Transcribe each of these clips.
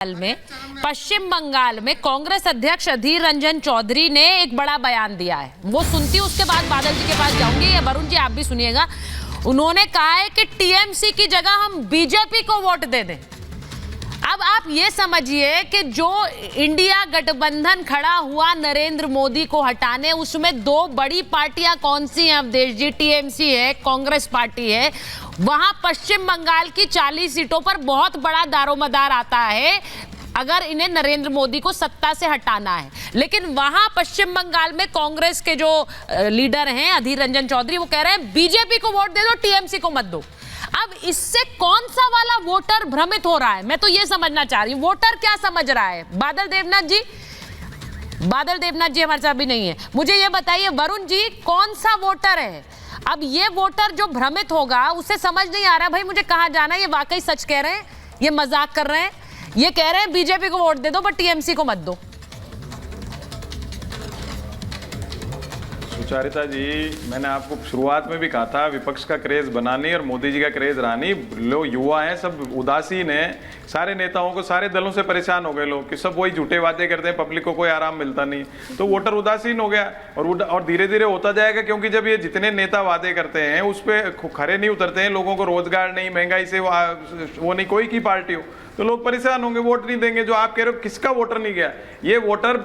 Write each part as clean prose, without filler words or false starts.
में पश्चिम बंगाल में कांग्रेस अध्यक्ष अधीर रंजन चौधरी ने एक बड़ा बयान दिया है। वो सुनती हूं, उसके बाद बादल जी के पास जाऊंगी। या वरुण जी आप भी सुनिएगा। उन्होंने कहा है कि टीएमसी की जगह हम बीजेपी को वोट दे दें। अब आप ये समझिए कि जो इंडिया गठबंधन खड़ा हुआ नरेंद्र मोदी को हटाने, उसमें दो बड़ी पार्टियां कौन सी हैं अवधेश जी? टीएमसी है, कांग्रेस पार्टी है। वहां पश्चिम बंगाल की 40 सीटों पर बहुत बड़ा दारोमदार आता है अगर इन्हें नरेंद्र मोदी को सत्ता से हटाना है। लेकिन वहां पश्चिम बंगाल में कांग्रेस के जो लीडर हैं अधीर रंजन चौधरी, वो कह रहे हैं बीजेपी को वोट दे दो, टीएमसी को मत दो। अब इससे कौन सा वाला वोटर भ्रमित हो रहा है, मैं तो ये समझना चाह रही हूं। वोटर क्या समझ रहा है? बादल देवनाथ जी हमारे साथ भी नहीं है। मुझे ये बताइए वरुण जी, कौन सा वोटर है? अब ये वोटर जो भ्रमित होगा, उसे समझ नहीं आ रहा भाई मुझे कहां जाना है। ये वाकई सच कह रहे हैं, ये मजाक कर रहे हैं? ये कह रहे हैं बीजेपी को वोट दे दो पर टीएमसी को मत दो। सुचारिता जी, मैंने आपको शुरुआत में भी कहा था विपक्ष का क्रेज बना नहीं और मोदी जी का क्रेज रहा नहीं। लोग युवा हैं, सब उदासीन हैं। सारे नेताओं को, सारे दलों से परेशान हो गए लोग कि सब वही झूठे वादे करते हैं, पब्लिक को कोई आराम मिलता नहीं, तो वोटर उदासीन हो गया। और धीरे धीरे होता जाएगा, क्योंकि जब ये जितने नेता वादे करते हैं उस पर खरे नहीं उतरते हैं, लोगों को रोजगार नहीं, महंगाई से वो नहीं, कोई की पार्टी हो, तो लोग परेशान होंगे, वोट नहीं देंगे। जो आप कह रहे हो किसका वोटर नहीं गया, ये वोटर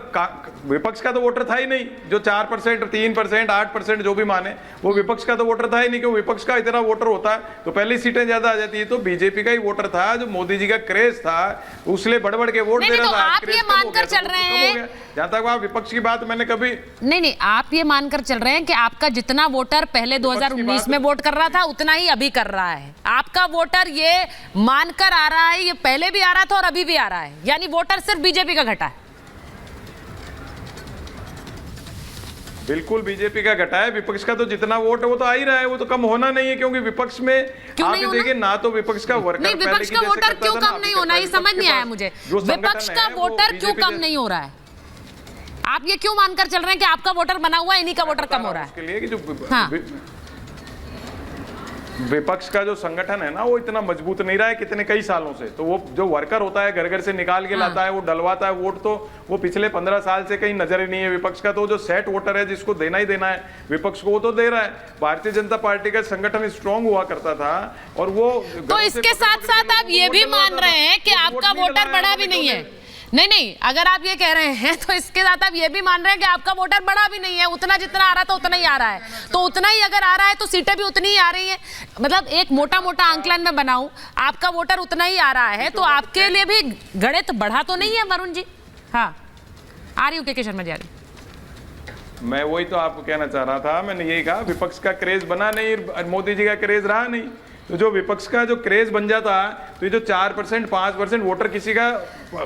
विपक्ष का तो वोटर था ही नहीं। जो 4%, 3%, 8% जो भी माने, वो विपक्ष का तो वोटर था ही नहीं। क्यों? विपक्ष का इतना वोटर होता तो पहले सीटें ज्यादा आ जाती है। तो बीजेपी का ही वोटर था, जो मोदी जी का क्रेज था, उसलिए बढ़ के वोट दे रहा था। आप ये मानकर चल रहे हैं, जहां तक वहां विपक्ष की बात मैंने कभी नहीं, आप ये मानकर चल रहे हैं कि आपका जितना वोटर पहले 2019 में वोट कर रहा था उतना ही अभी कर रहा है। आपका वोटर ये मानकर आ रहा है, ये पहले भी आ रहा था और अभी भी आ रहा है, यानी वोटर सिर्फ बीजेपी का घटा है। बिल्कुल बीजेपी का घटा है। विपक्ष का तो जितना वोट है वो तो आ ही रहा है, वो तो कम होना नहीं है, क्योंकि विपक्ष में आप देखिए ना, तो विपक्ष का वर्कर, नहीं, विपक्ष का वोटर क्यों कम नहीं होना, ये समझ नहीं आया मुझे। विपक्ष का वोटर क्यों कम नहीं हो रहा है? आप ये क्यों मानकर चल रहे हैं कि आपका वोटर बना हुआ है, इन्हीं का वोटर कम हो रहा है? उसके लिए कि जो विपक्ष का जो संगठन है ना, वो इतना मजबूत नहीं रहा है कितने कई सालों से। तो वो जो वर्कर होता है, घर घर से निकाल के लाता है, वो डलवाता है वोट, तो वो पिछले 15 साल से कहीं नजर ही नहीं है विपक्ष का। तो जो सेट वोटर है, जिसको देना ही देना है विपक्ष को, वो तो दे रहा है। भारतीय जनता पार्टी का संगठन स्ट्रांग हुआ करता था, और वो तो इसके साथ साथ आप ये भी मान रहे हैं कि आपका वोटर बढ़ा भी नहीं है? नहीं, अगर आप ये कह रहे हैं तो इसके साथ आप ये भी मान रहे हैं कि आपका वोटर बढ़ा भी नहीं है, उतना जितना आ रहा था उतना ही आ रहा है। तो उतना ही अगर आ रहा है तो सीटें भी उतनी ही आ रही हैं। मतलब एक मोटा आंकलन में बनाऊं, आपका वोटर उतना ही आ रहा है, तो आपके लिए भी गणित बढ़ा तो नहीं है वरुण जी? हाँ, आ रही हूँ के शर्मा जी, आ रही। मैं वही तो आपको कहना चाह रहा था। मैंने यही कहा विपक्ष का क्रेज बना नहीं, मोदी जी का क्रेज रहा नहीं। तो जो विपक्ष का जो क्रेज बन जाता, तो ये जो 4%, 5% वोटर किसी का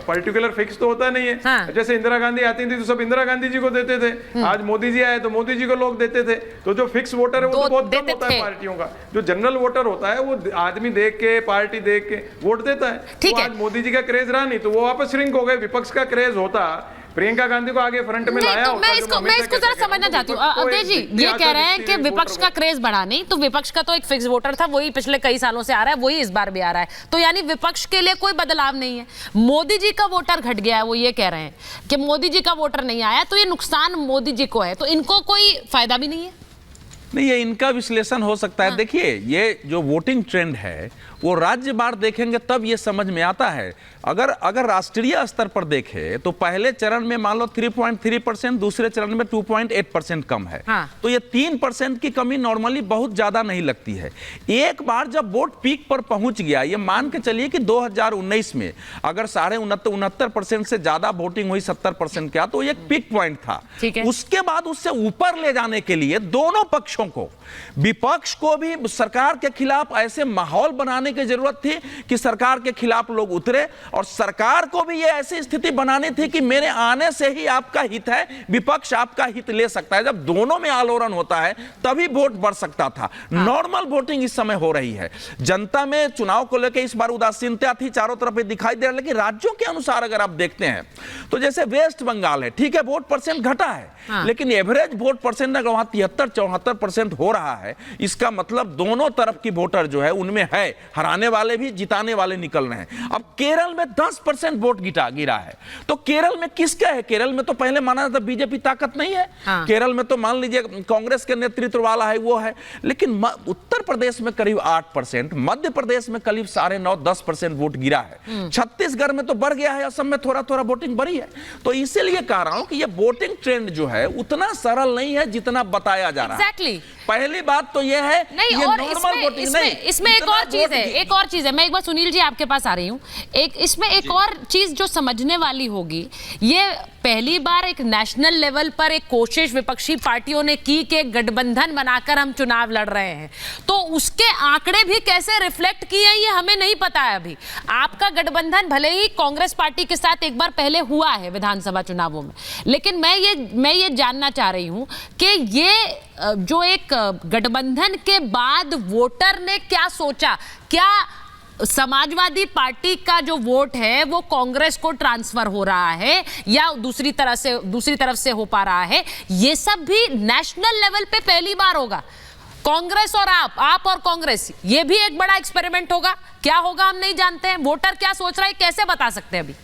पर्टिकुलर फिक्स तो होता नहीं है। हाँ। जैसे इंदिरा गांधी आती थी तो सब इंदिरा गांधी जी को देते थे, आज मोदी जी आए तो मोदी जी को लोग देते थे। तो जो फिक्स वोटर है वो तो बहुत कम होता है पार्टियों का। जो जनरल वोटर होता है वो आदमी देख के, पार्टी देख के वोट देता है। ठीक है। आज मोदी जी का क्रेज रहा नहीं, तो वो वापस श्रिंक हो गए। विपक्ष का क्रेज होता, प्रियंका गांधी को आगे फ्रंट में लाया। तो मैं इसको जरा समझना चाहती हूँ। अवधेश जी ये कह रहे हैं कि विपक्ष का क्रेज बढ़ा नहीं, तो विपक्ष का तो एक फिक्स वोटर था, वही पिछले कई सालों से आ रहा है, वही इस बार भी आ रहा है। तो यानी विपक्ष के लिए कोई बदलाव नहीं है। मोदी जी का वोटर घट गया है, वो ये कह रहे हैं कि मोदी जी का वोटर नहीं आया, तो ये नुकसान मोदी जी को है, तो इनको कोई फायदा भी नहीं है। नहीं, ये इनका विश्लेषण हो सकता है। देखिए, ये जो वोटिंग ट्रेंड है वो राज्य बार देखेंगे तब ये समझ में आता है। अगर राष्ट्रीय स्तर पर देखें तो पहले चरण में मान लो 3.3%, दूसरे चरण में 2.8% कम है। हाँ। तो ये 3% की कमी नॉर्मली बहुत ज्यादा नहीं लगती है। एक बार जब वोट पीक पर पहुंच गया, ये मान के चलिए कि 2019 में अगर 69% से ज्यादा वोटिंग हुई, 70% क्या, तो एक पीक पॉइंट था। उसके बाद उससे ऊपर ले जाने के लिए दोनों पक्षों को, विपक्ष को भी सरकार के खिलाफ ऐसे माहौल बनाने की जरूरत थी कि सरकार के खिलाफ लोग उतरे, और सरकार को भी ये ऐसी स्थिति बनानी थी कि मेरे आने से ही आपका हित है, विपक्ष आपका हित ले सकता है। जब दोनों में आलोड़न होता है तभी वोट बढ़ सकता था। नॉर्मल वोटिंग इस समय हो रही है। जनता में चुनाव को लेकर इस बार उदासीनता थी, चारों तरफ दिखाई दे रहा है। लेकिन राज्यों के अनुसार अगर आप देखते हैं तो जैसे वेस्ट बंगाल है, ठीक है, वोट परसेंट घटा है, लेकिन एवरेज वोट परसेंट अगर वहां 73-74% हो रहा है, इसका मतलब दोनों तरफ की वोटर जो है उनमें है हराने वाले भी जिताने वाले निकल रहे हैं। अब केरल में 10% वोट गिरा है, तो केरल में किसका है? केरल में तो पहले माना जाता बीजेपी ताकत नहीं है। हाँ। केरल में तो मान लीजिए कांग्रेस के नेतृत्व वाला है वो है, लेकिन उत्तर प्रदेश में करीब 8%, मध्य प्रदेश में करीब 9.5-10% वोट गिरा है। छत्तीसगढ़ में तो बढ़ गया है, असम में थोड़ा थोड़ा वोटिंग बढ़ी है। तो इसीलिए कह रहा हूं कि ये वोटिंग ट्रेंड जो है उतना सरल नहीं है जितना बताया जा रहा है। Exactly. पहली बात तो ये है नहीं, ये और नॉर्मल वोटिंग नहीं, इसमें एक और चीज है, एक और चीज है। मैं एक बार सुनील जी आपके पास आ रही हूँ। इसमें एक और चीज जो समझने वाली होगी, ये पहली बार एक नेशनल लेवल पर एक कोशिश विपक्षी पार्टियों ने की कि गठबंधन बनाकर हम चुनाव लड़ रहे हैं, तो उसके आंकड़े भी कैसे रिफ्लेक्ट किए हैं ये हमें नहीं पता है अभी। आपका गठबंधन भले ही कांग्रेस पार्टी के साथ एक बार पहले हुआ है विधानसभा चुनावों में, लेकिन मैं ये जानना चाह रही हूं कि ये जो एक गठबंधन के बाद वोटर ने क्या सोचा, क्या समाजवादी पार्टी का जो वोट है वो कांग्रेस को ट्रांसफर हो रहा है या दूसरी तरफ से हो पा रहा है, ये सब भी नेशनल लेवल पे पहली बार होगा। कांग्रेस और आप और कांग्रेस, ये भी एक बड़ा एक्सपेरिमेंट होगा। क्या होगा हम नहीं जानते हैं, वोटर क्या सोच रहा है कैसे बता सकते हैं अभी?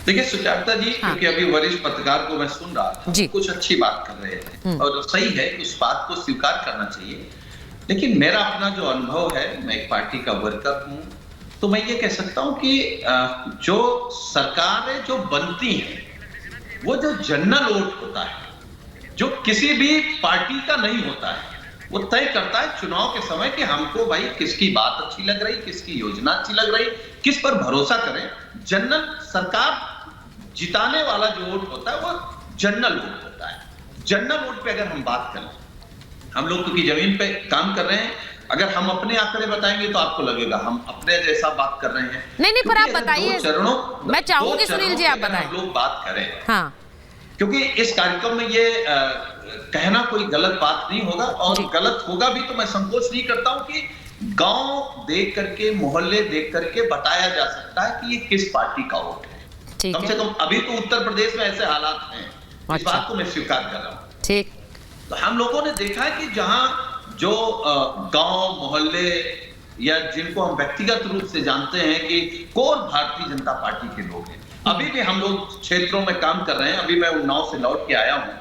देखिए सुजाता जी, हाँ। क्योंकि अभी वरिष्ठ पत्रकार को मैं सुन रहा था, कुछ अच्छी बात कर रहे थे और सही है, उस बात को स्वीकार करना चाहिए। लेकिन मेरा अपना जो अनुभव है, मैं एक पार्टी का वर्कर हूं, तो मैं ये कह सकता हूं कि जो सरकारें जो बनती हैं वो जो जनरल वोट होता है, जो किसी भी पार्टी का नहीं होता है, वो तय करता है चुनाव के समय कि हमको भाई किसकी बात अच्छी लग रही, किसकी योजना अच्छी लग रही, किस पर भरोसा करें। जनरल सरकार जिताने वाला जो वोट होता है वो जनरल वोट होता है। जनरल वोट पे अगर हम बात करें, हम लोग क्योंकि जमीन पे काम कर रहे हैं, अगर हम अपने आंकड़े बताएंगे तो आपको लगेगा हम अपने जैसा बात कर रहे हैं। नहीं, पर आप बताइए, मैं चाहूंगी सुनील जी आप बताएं। हम लोग बात करें, हाँ, क्योंकि इस कार्यक्रम में ये कहना कोई गलत बात नहीं होगा, और गलत होगा भी तो मैं संकोच नहीं करता हूं कि गांव देख करके, मोहल्ले देख करके बताया जा सकता है कि ये किस पार्टी का वोट है। कम से कम अभी तो उत्तर प्रदेश में ऐसे हालात हैं, इस बात को मैं स्वीकार कर रहा हूं। ठीक, तो हम लोगों ने देखा है कि जहां जो गांव मोहल्ले या जिनको हम व्यक्तिगत रूप से जानते हैं कि कौन भारतीय जनता पार्टी के लोग हैं, अभी भी हम लोग क्षेत्रों में काम कर रहे हैं। अभी मैं उन्नाव से लौट के आया हूं,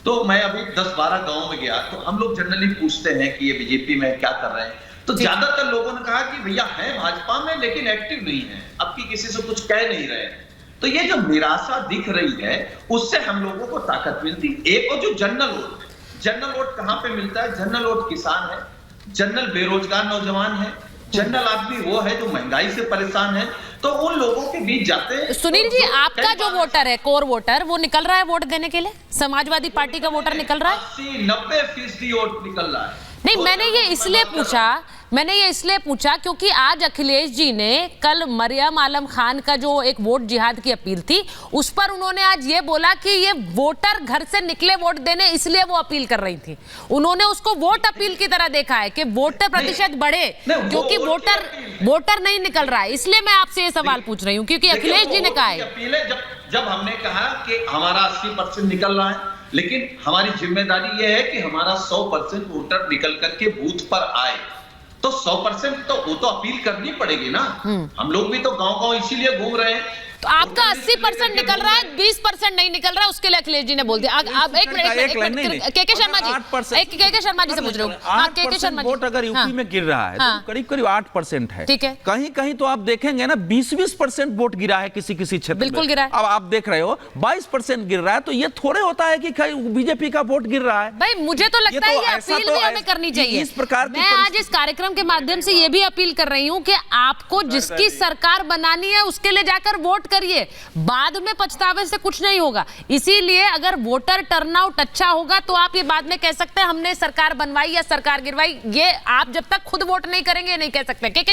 तो मैं अभी 10-12 गांव में गया, तो हम लोग जनरली पूछते हैं कि ये बीजेपी में क्या कर रहे हैं, तो ज्यादातर लोगों ने कहा कि भैया है भाजपा में लेकिन एक्टिव नहीं है, अब की किसी से कुछ कह नहीं रहे। तो ये जो निराशा दिख रही है, उससे हम लोगों को ताकत मिलती। एक और जो जनरल वोट है, जनरल वोट कहां पे मिलता है? जनरल वोट किसान है, जनरल बेरोजगार नौजवान है, जनरल आदमी वो है जो महंगाई से परेशान है, तो उन लोगों के बीच जाते हैं। सुनील जी, आपका जो वोटर है, कोर वोटर, वो निकल रहा है वोट देने के लिए? समाजवादी पार्टी का वोटर निकल रहा है? 80-90% वोट निकल रहा है। नहीं, मैंने ये इसलिए पूछा क्योंकि आज अखिलेश जी ने कल मरियम आलम खान का जो एक वोट जिहाद की अपील थी, उस पर उन्होंने आज ये बोला कि ये वोटर घर से निकले वोट देने, इसलिए वो अपील कर रही थी। उन्होंने उसको वोट अपील की तरह देखा है कि वोटर प्रतिशत बढ़े, क्योंकि वोटर नहीं निकल रहा है। इसलिए मैं आपसे ये सवाल पूछ रही हूँ, क्योंकि अखिलेश जी ने कहा है, जब हमने कहा कि हमारा 80% निकल रहा है, लेकिन हमारी जिम्मेदारी यह है कि हमारा 100% वोटर निकल करके बूथ पर आए, तो 100% तो वो तो अपील करनी पड़ेगी ना। हम लोग भी तो गांव-गांव इसीलिए घूम रहे हैं। तो आपका 80% निकल रहा है, 20% नहीं निकल रहा है, उसके लिए अखिलेश जी ने बोल दिया। अब एक मिनट, के शर्मा जी, के शर्मा जी से पूछ रहे हो। हाँ, के शर्मा जी, वोट अगर यूपी में गिर रहा है तो करीब 8% है। ठीक है, कहीं कहीं तो आप देखेंगे ना 20% वोट गिरा है किसी क्षेत्र में। बिल्कुल गिरा है। अब आप देख रहे हो 22% गिर रहा है, तो ये थोड़े होता है कि बीजेपी का वोट गिर रहा है। भाई मुझे तो लगता है ये अपील भी हमें करनी चाहिए। इस प्रकार मैं आज इस कार्यक्रम के माध्यम से ये भी अपील कर रही हूँ कि आपको जिसकी सरकार बनानी है उसके लिए जाकर वोट करिए, बाद में पछतावे से कुछ नहीं होगा। इसीलिए अगर वोटर टर्नआउट अच्छा होगा तो आप ये बाद में कह सकते हैं हमने सरकार बनवाई या सरकार गिरवाई। ये आप जब तक खुद वोट नहीं करेंगे नहीं कह सकते।